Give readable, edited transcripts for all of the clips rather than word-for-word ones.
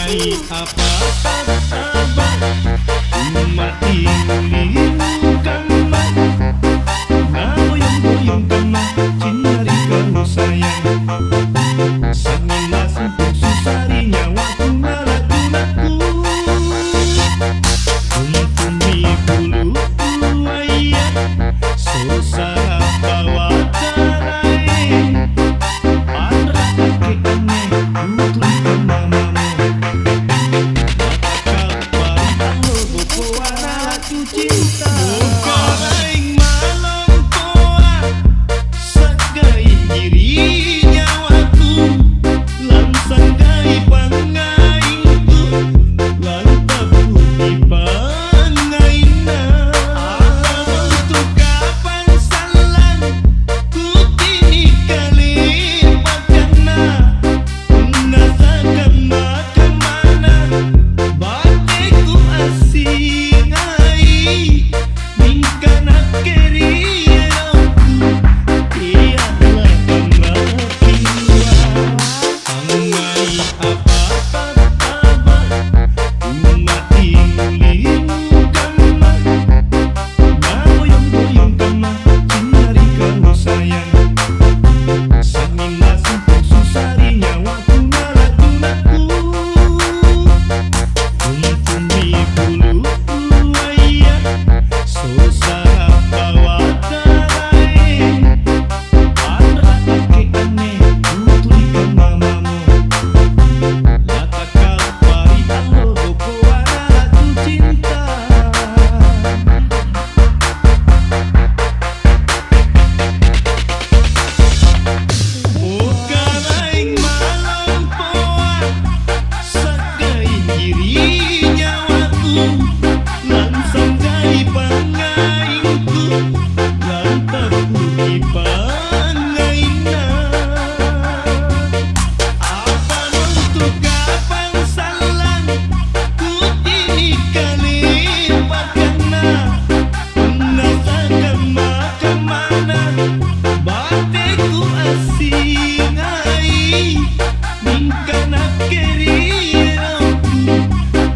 Angai apa sabar mati limu kamar na boyong-boyong kamar cinari kamu sayang sangilah untuk susari nyawaku naraku kumpumi bulu ayah susah bawa karai andra kake aneh putri mamamu cinta bukan malam tua sagai diri nyawaku langsang gai pangainku lantaku di pangaina untuk kapan salam ku kini kali makana nasakan makamana bateku asing bingkanak keriaku ialah pemrakiwa angai apa taba mati limu kamar na boyong-boyong kamar cinari kamu sayang sangilah untuk susari nyawaku naraku kumpumi bulu ayah susah bawa karai andra kake aneh putri mamamu latakal pari alo bokoana aku cinta bukan aing malam poa sagai diri nyawaku langsung gai pangainku lantaku di pangaina apa untuk kapan salam ku kini kali pakana nasakan makamana bateku asing ai bingkanak keriaku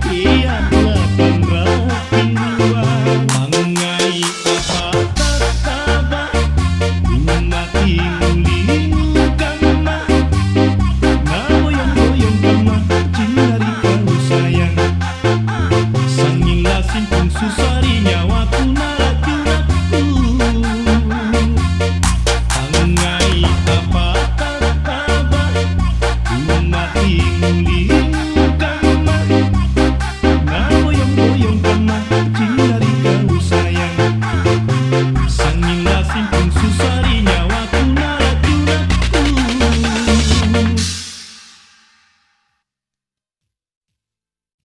ialah pemrakiwa angai apa taba mati limu kamar na boyong-boyong kamar cinari kamu sayang sangilah simpung susari nyawaku naraku angai apa taba mati limu kamar na boyong-boyong kamar cinari kamu sayang sangilah